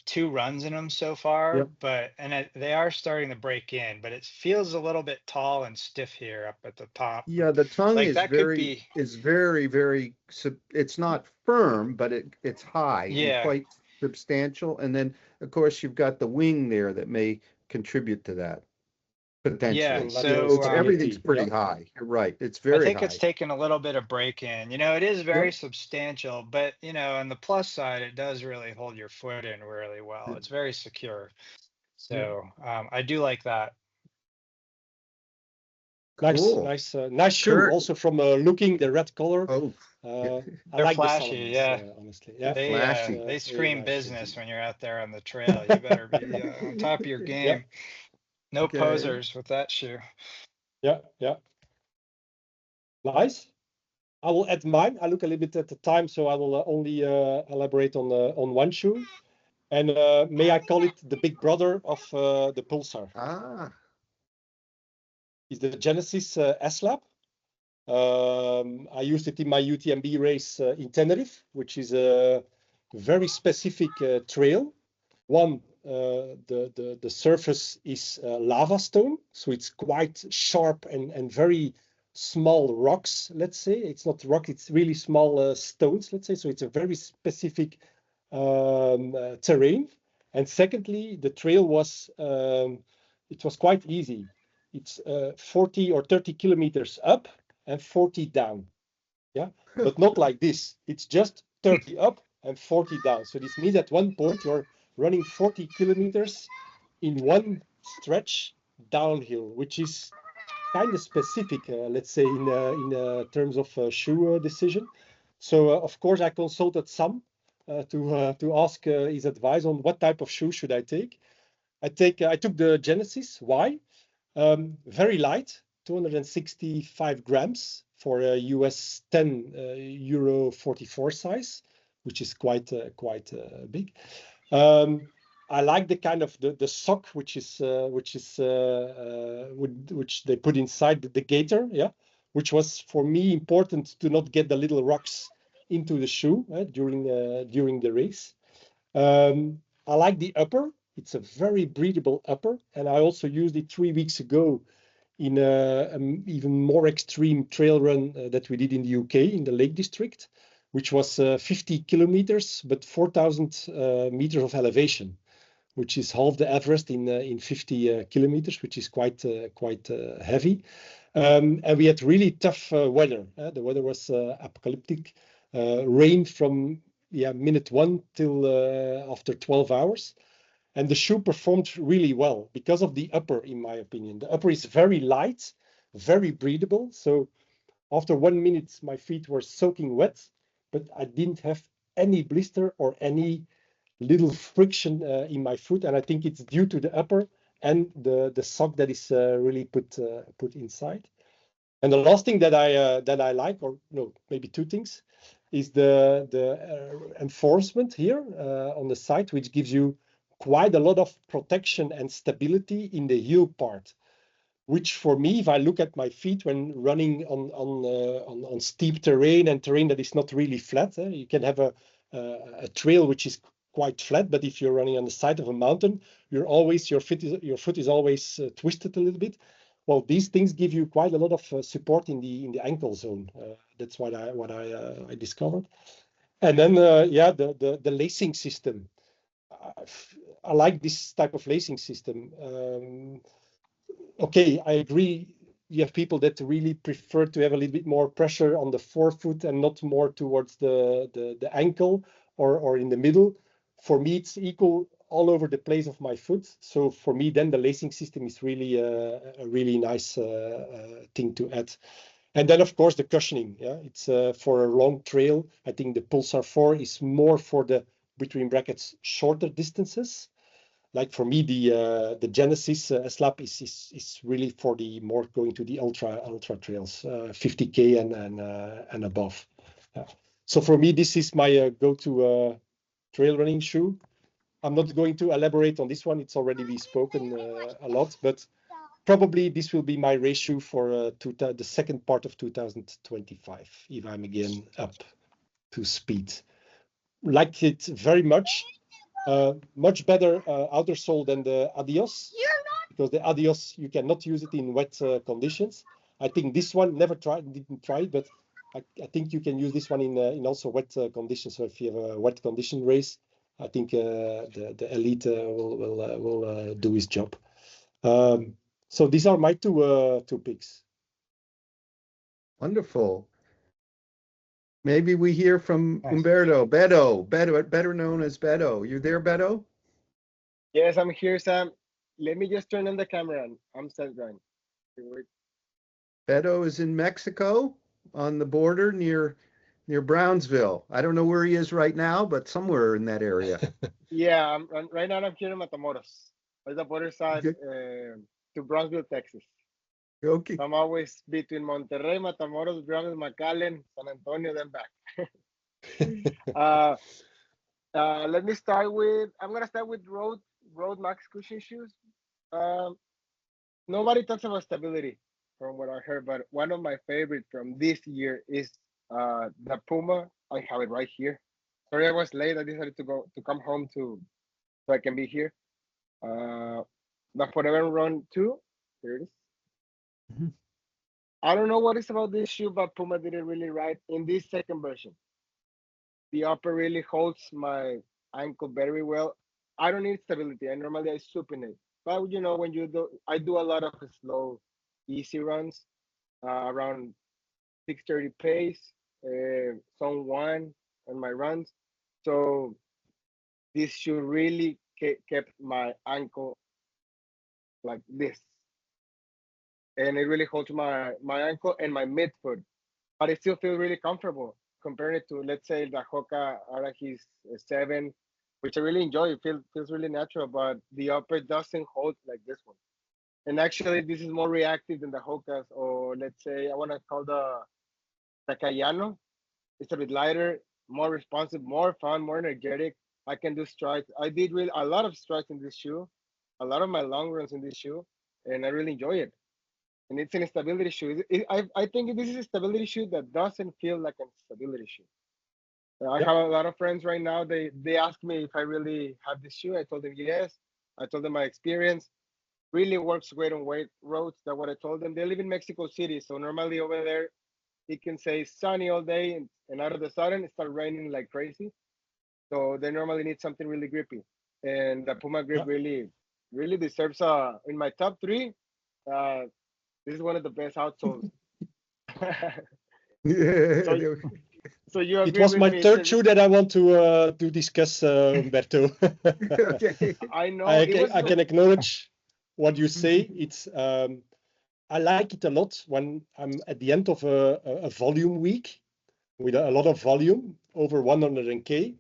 2 runs in them so far, Yep. but they are starting to break in, but it feels a little bit tall and stiff here up at the top. Yeah, the tongue Like is that could very, be, it's not firm, but it's high and yeah, quite substantial. And then, of course, you've got the wing there that may contribute to that potentially. yeah. Lateral So Everything's stability. pretty Yeah. high. You're right. It's I very think high. it's taken a little bit of break in. It is very Yep. substantial, but on the plus side, it does really hold your foot in really well. Yeah. It's very secure. Yeah. So I do like that. Nice, Cool. nice shoe. Kurt. Also from looking the red color. Oh, I They're like flashy, the Salomons, yeah. honestly. Yeah. flashy. They Very scream nice business indeed. when you're out there on the trail. You better be on top of your game. No Okay. posers with that shoe. Yeah. Nice. I will add mine. I look a little bit at the time, so I will only elaborate on one shoe. And may I call it the big brother of the Pulsar? It's the Genesis S-Lab. I used it in my UTMB race in Tenerife, which is a very specific trail. One, the surface is lava stone, so it's quite sharp and very small rocks, let's say. It's not rock, it's really small stones, let's say. So it's a very specific terrain. And secondly, the trail was it was quite easy. It's 40 or 30 kilometers up and 40 down. Yeah, but not like this. It's just 30 up and 40 down. So this means at one point you're running 40 kilometers in one stretch downhill, which is kind of specific, let's say, in terms of shoe decision. So of course I consulted Sam to ask his advice on what type of shoe should I take. I took the Genesis. Why? Very light, 265 grams for a US 10 Euro 44 size, which is quite big. I like the kind of the sock which they put inside the gaiter, yeah, which was for me important to not get the little rocks into the shoe during the race. I like the upper. It's a very breathable upper, and I also used it 3 weeks ago in an even more extreme trail run that we did in the UK in the Lake District, which was 50 kilometers, but 4,000 meters of elevation, which is half the Everest in 50 kilometers, which is quite heavy. And we had really tough weather. The weather was apocalyptic, rain from minute 1 till after 12 hours. And the shoe performed really well because of the upper, in my opinion. The upper is very light, very breathable. So after 1 minute, my feet were soaking wet, but I didn't have any blister or any little friction in my foot. And I think it's due to the upper and the sock that is really put inside. And the last thing that I like, or no, maybe two things, is the enforcement here on the side, which gives you quite a lot of protection and stability in the heel part. Which for me, if I look at my feet when running on steep terrain and terrain that is not really flat, you can have a trail which is quite flat, but if you're running on the side of a mountain, your foot is always twisted a little bit. Well, these things give you quite a lot of support in the ankle zone. That's what I discovered. And then the lacing system. I like this type of lacing system. Okay, I agree. You have people that really prefer to have a little bit more pressure on the forefoot and not more towards the ankle or in the middle. For me, it's equal all over the place of my foot. So for me, then the lacing system is really a really nice thing to add. And then, of course, the cushioning. Yeah, it's for a long trail. I think the Pulsar 4 is more for the, between brackets, shorter distances. Like for me, the Genesis slab is really for the more going to the ultra trails, 50K and above. So for me, this is my go-to trail running shoe. I'm not going to elaborate on this one. It's already been spoken a lot, but probably this will be my race shoe for the second part of 2025, if I'm again up to speed. Like it very much. Much better outer sole than the Adios, because the Adios you cannot use it in wet conditions. I think this one didn't try it, but I think you can use this one in also wet conditions. So if you have a wet condition race, I think the Elite will do his job. So these are my two picks. Wonderful. Maybe we hear from Nice. Umberto. Beto, better known as Beto. You there, Beto? Yes, I'm here, Sam. Let me just turn on the camera. I'm set going. Beto is in Mexico on the border near Brownsville. I don't know where he is right now, but somewhere in that area. Yeah, right now I'm here in Matamoros, on the border side to Brownsville, Texas. Okay. I'm always between Monterrey, Matamoros, Brownsville, McAllen, San Antonio, then back. Let me start with, I'm going to start with Road Max cushion shoes. Nobody talks about stability from what I heard, but one of my favorites from this year is the Puma. I have it right here. Sorry, I was late. I decided to come home so I can be here. The Forever Run 2. Here it is. Mhm. I don't know what it's about this shoe, but Puma did it really right in this second version. The upper really holds my ankle very well. I don't need stability. I normally supinate, but you know, when you do, I do a lot of slow, easy runs around 6:30 pace, zone 1 on my runs. So this shoe really kept my ankle like this, and it really holds my ankle and my midfoot, but it still feels really comfortable compared to, let's say, the Hoka Arahis 7, which I really enjoy. It feels really natural, but the upper doesn't hold like this one. And actually, this is more reactive than the Hokas, or let's say I want to call the Cayano. It's a bit lighter, more responsive, more fun, more energetic. I can do strides. I did really a lot of strides in this shoe, a lot of my long runs in this shoe, and I really enjoy it. And it's an stability shoe. I think this is a stability shoe that doesn't feel like a stability shoe. I have a lot of friends right now. They ask me if I really have this shoe. I told them yes. I told them my experience really works great on white roads. That's what I told them. They live in Mexico City, so normally over there it can say sunny all day, and out of the sudden it starts raining like crazy. So they normally need something really grippy, and the Puma grip really deserves in my top 3. This is one of the best outsoles. Yeah. So you agree It was with my me? third shoe that I want to discuss, Umberto. Okay. I know. I can acknowledge what you say. It's I like it a lot when I'm at the end of a volume week with a lot of volume, over 100K.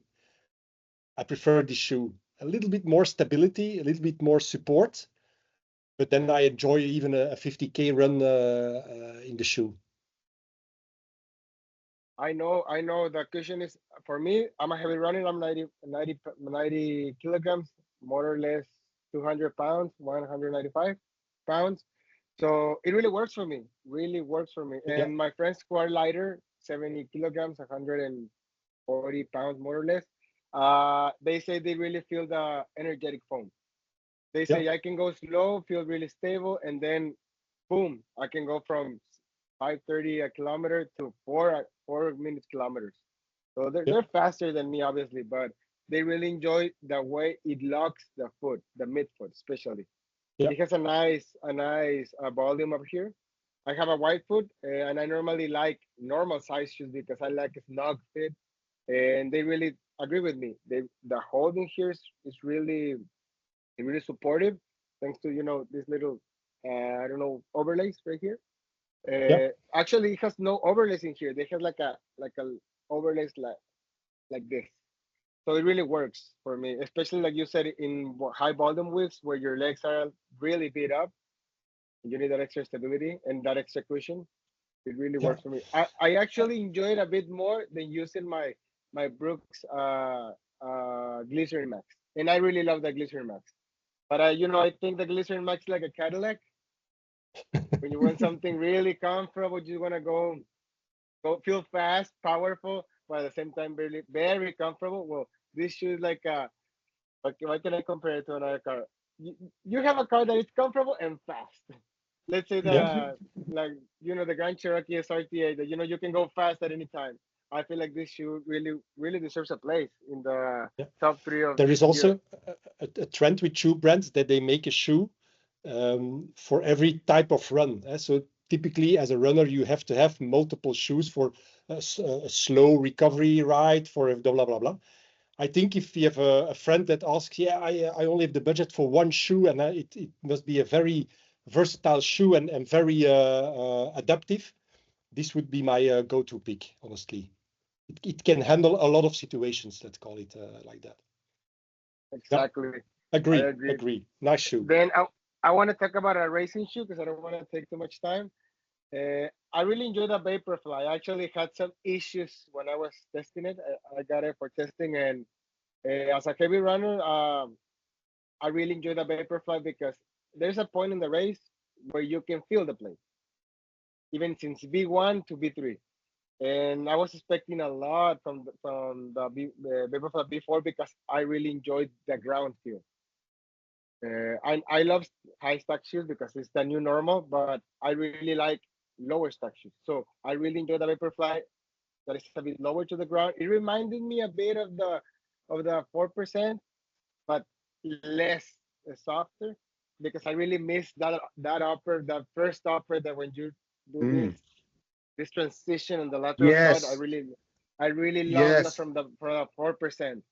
I prefer this shoe. A little bit more stability, a little bit more support, but then I enjoy even a 50K run in the shoe. I know the cushion is, for me, I'm a heavy runner. I'm 90 kilograms, more or less 200 pounds, 195 pounds. So it really works for me, really works for me. Yeah. And my friends who are lighter, 70 kilograms, 140 pounds, more or less, they say they really feel the energetic foam. They say I can go slow, feel really stable, and then boom, I can go from 5:30 a kilometer to 4 minutes kilometers. So they're faster than me, obviously, but they really enjoy the way it locks the foot, the midfoot, especially. It has a nice volume up here. I have a wide foot, and I normally like normal size shoes because I like a snug fit, and they really agree with me. The holding here is really supportive, thanks to this little I don't know, overlays right here. Actually, it has no overlays in here. They have like a overlays like this. So it really works for me, especially like you said, in high volume weeks where your legs are really beat up. You need that extra stability and that extra cushion. It really works for me. I actually enjoy it a bit more than using my Brooks Glycerin Max, and I really love the Glycerin Max. But I think the Glycerin Max is like a Cadillac. When you want something really comfortable, you want to go feel fast, powerful, but at the same time very very comfortable. Well, this shoe is like why can I compare it to another car? You have a car that is comfortable and fast. Let's say like the Grand Cherokee SRT that you can go fast at any time. I feel like this shoe really deserves a place in the top 3 of. There is also a trend with shoe brands that they make a shoe for every type of run. So typically, as a runner, you have to have multiple shoes for a slow recovery ride, for blah blah blah. I think if you have a friend that asks, I only have the budget for one shoe, and it must be a very versatile shoe and very adaptive, this would be my go-to pick, honestly. It can handle a lot of situations, let's call it like that. Exactly. Yeah. Agree. Nice shoe. Then I want to talk about a racing shoe because I don't want to take too much time. I really enjoyed the Vaporfly. I actually had some issues when I was testing it. I got it for testing, and as a heavy runner, I really enjoyed the Vaporfly because there's a point in the race where you can feel the plate, even since V1 to V3. And I was expecting a lot from the Vaporfly before because I really enjoyed the ground feel. I love high stack shoes because it's the new normal, but I really like lower stack shoes. So I really enjoy the Vaporfly that is a bit lower to the ground. It reminded me a bit of the 4%, but less softer because I really miss that upper, that first upper that when you do this transition on the lateral side, I really love that from the 4%.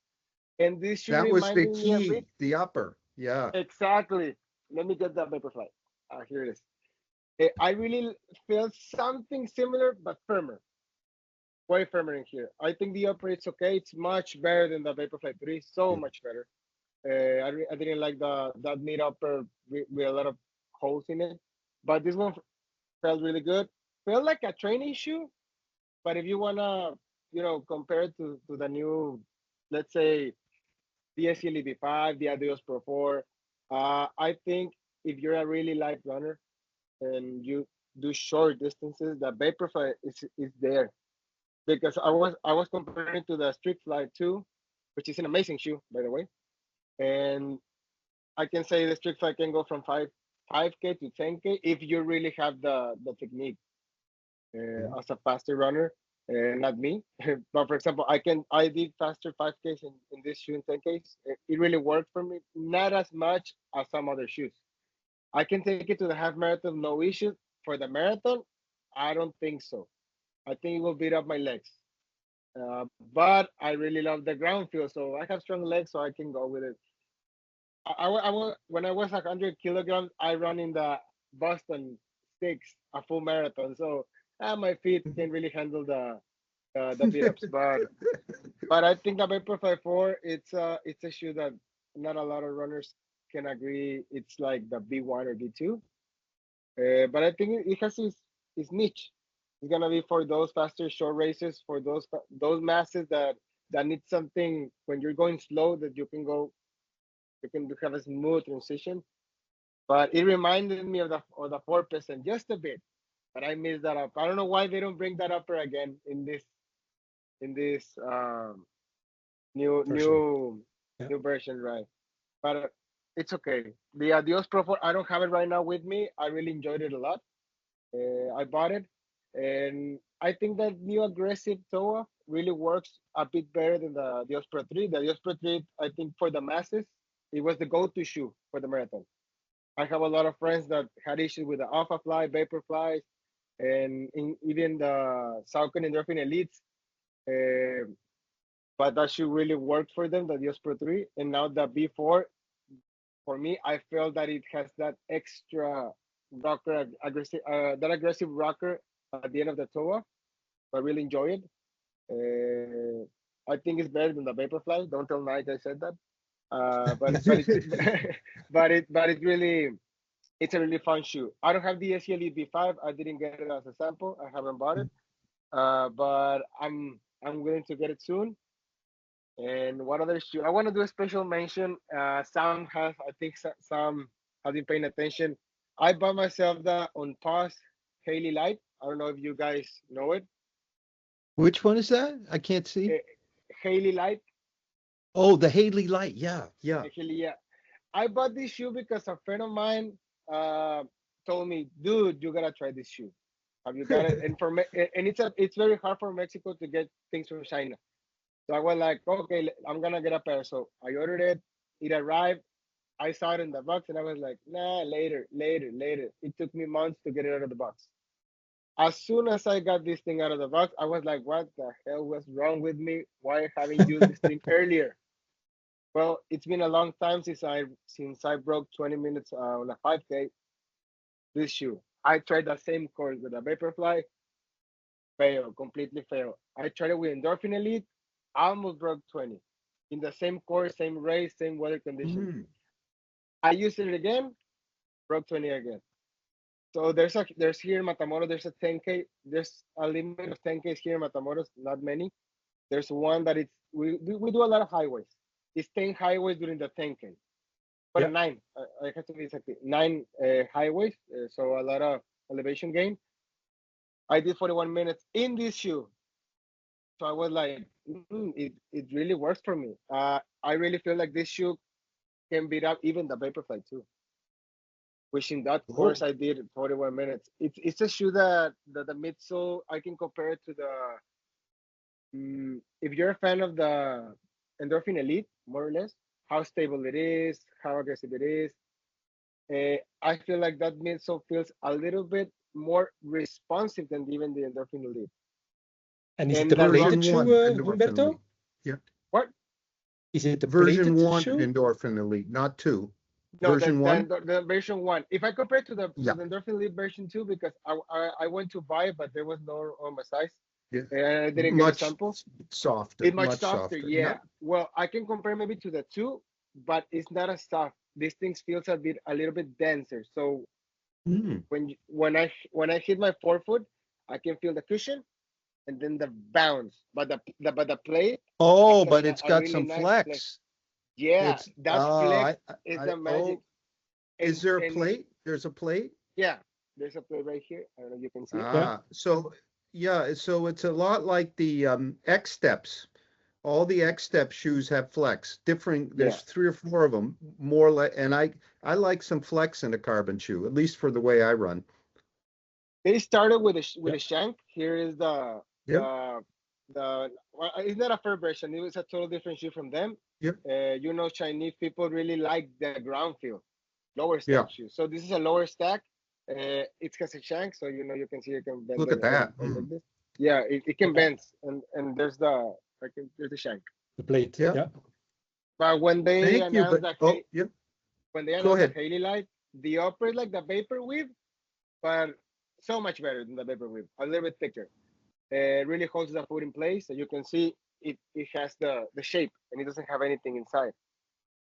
And this should that was the remind me a key, bit. the upper. Yeah. Exactly. Let me get that Vaporfly. Here it is. I really felt something similar, but firmer. Way firmer in here. I think the upper it's okay. It's much better than the Vaporfly 3. So much better. I didn't like that mid upper with a lot of holes in it, but this one felt really good. Felt like a training shoe, but if you wanna, compare it to the new, let's say, the SLE V5, the Adios Pro 4, I think if you're a really light runner and you do short distances, the Vaporfly is there. Because I was comparing to the Streakfly 2, which is an amazing shoe, by the way. And I can say the Streakfly can go from 5K to 10K if you really have the technique as a faster runner. Not me, but for example, I did faster 5Ks in this shoe in 10Ks. It really worked for me, not as much as some other shoes. I can take it to the half marathon, no issue. For the marathon, I don't think so. I think it will beat up my legs. But I really love the ground feel, so I have strong legs, so I can go with it. When I was 100 kilograms, I run in the Boston takes a full marathon. So my feet can really handle the beat ups. But I think the Vaporfly 4, it's a shoe that not a lot of runners can agree it's like the B1 or B2. But I think it has its niche. It's gonna be for those faster short races, for those masses that need something when you're going slow that you can have a smooth transition. But it reminded me of the 4% just a bit, but I missed that up. I don't know why they don't bring that upper again in this new Version. new version, right? But it's okay. The Adios Pro 4, I don't have it right now with me. I really enjoyed it a lot. I bought it, and I think that new aggressive toe really works a bit better than the Adios Pro 3. The Adios Pro 3, I think for the masses, it was the go-to shoe for the marathon. I have a lot of friends that had issues with the Alpha Fly, Vaporfly, and even the Saucony Endorphin Elites. But that shoe really worked for them, the Adios Pro 3. And now the B4, for me, I felt that it has that extra rocker, aggressive rocker at the end of the toe. I really enjoy it. I think it's better than the Vaporfly. Don't tell Nike I said that. But it's a really fun shoe. I don't have the SELE B5. I didn't get it as a sample. I haven't bought it. But I'm willing to get it soon. And what other shoe? I want to do a special mention. I think some have been paying attention. I bought myself the Unpause Halley Light. I don't know if you guys know it. Which one is that? I can't see. Halley Light. Oh, the Halley Light. Yeah. Yeah. I bought this shoe because a friend of mine told me, dude, you gotta try this shoe. Have you got it? And it's very hard for Mexico to get things from China. So I was like, okay, I'm gonna get a pair. So I ordered it. It arrived. I saw it in the box, and I was like, nah, later. It took me months to get it out of the box. As soon as I got this thing out of the box, I was like, what the hell was wrong with me? Why haven't you used this thing earlier? Well, it's been a long time since I broke 20 minutes on a 5K. This shoe. I tried the same course with a Vaporfly. Completely fail. I tried it with Endorphin Elite. I almost broke 20 in the same course, same race, same weather conditions. I used it again, broke 20 again. So there's here in Matamoros, there's a 10K. There's a limit of 10Ks here in Matamoros, not many. There's one that we do a lot of highways. It's 10 highways during the 10K. But 9, I have to be exactly 9 highways. So a lot of elevation gain. I did 41 minutes in this shoe. So I was like, it really works for me. I really feel like this shoe can beat up even the Vaporfly too. Which in that course I did 41 minutes. It's a shoe that the midsole, I can compare it to the, if you're a fan of the Endorphin Elite, more or less, how stable it is, how aggressive it is. I feel like that midsole feels a little bit more responsive than even the Endorphin Elite. And is it the plated shoe, Humberto? Yeah. What? Is it the version 1 shoe? Endorphin Elite, not 2? No, version 1? The version 1. If I compare it to the Endorphin Elite version 2, because I went to buy it, but there was no on my size. Yeah. And I didn't get a sample. Softer. It's much softer, yeah. Well, I can compare maybe to the 2, but it's not as soft. This thing feels a little bit denser. So when I hit my forefoot, I can feel the cushion and then the bounce. But the plate. Oh, but it's got really some flex. Plate. Yeah, that flex is the magic. Is there a plate? There's a plate? Yeah, there's a plate right here. I don't know if you can see it. So it's a lot like the X Steps. All the X Step shoes have flex. There's 3 or 4 of them, and I like some flex in a carbon shoe, at least for the way I run. They started with a shank. Here is the it's not a fair version. It was a total different shoe from them. Chinese people really like the ground feel, lower stack shoe. So this is a lower stack. It has a shank, so you can see it can bend. Look at that. Like this. Yeah, it can bend, and there's the shank. The plate. Yeah. But when they announced the Halley Light, the upper is like the Vapor Weave, but so much better than the Vaporfly, a little bit thicker. It really holds the foot in place, and you can see it has the shape, and it doesn't have anything inside.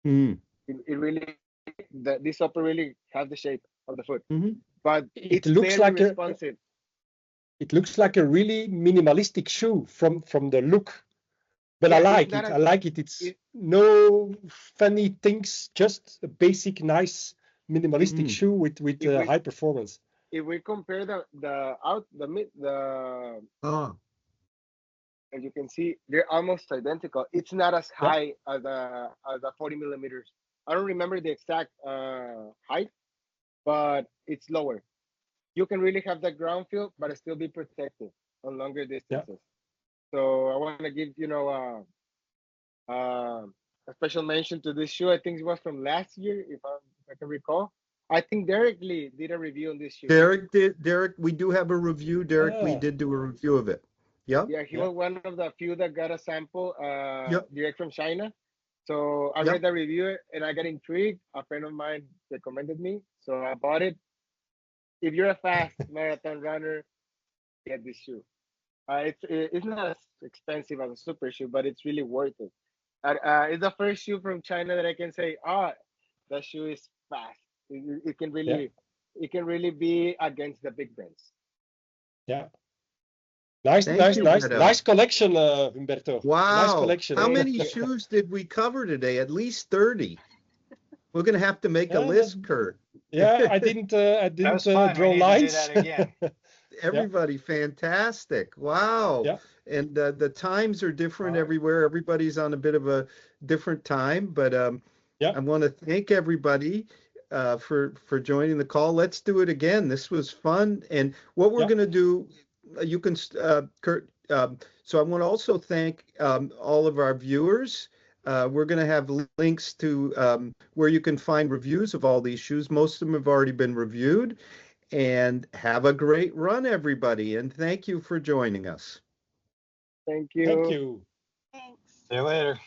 Mm. It really, this upper really has the shape of the foot, Mhm. but It it's looks very like a responsive. it looks like a really minimalistic shoe from the look, but I Yeah, like it. I like it. It's no funny things, just a basic, nice, minimalistic shoe with high performance. If we compare the as you can see, they're almost identical. It's not as high as the 40 millimeters. I don't remember the exact height, but it's lower. You can really have that ground feel, but still be protected on longer distances. So I want to give a special mention to this shoe. I think it was from last year, if I can recall. I think Derek Lee did a review on this shoe. Derek, we do have a review. Derek Lee did do a review of it. Yep. Yeah, he was one of the few that got a sample direct from China. So I read the review and I got intrigued. A friend of mine recommended me, so I bought it. If you're a fast marathon runner, get this shoe. It's not as expensive as a super shoe, but it's really worth it. It's the first shoe from China that I can say, that shoe is fast. It can really be against the big brands. Yeah. Nice collection, Humberto. Wow. Nice collection. How many shoes did we cover today? At least 30. We're going to have to make a list, Kurt. Yeah, I didn't draw lines. Everybody, fantastic. Wow. Yeah. And the times are different everywhere. Everybody's on a bit of a different time, but I want to thank everybody for joining the call. Let's do it again. This was fun. And what we're going to do, you can, Kurt, so I want to also thank all of our viewers. We're going to have links to where you can find reviews of all these shoes. Most of them have already been reviewed. And have a great run, everybody. And thank you for joining us. Thank you. Thank you. Thanks. See you later.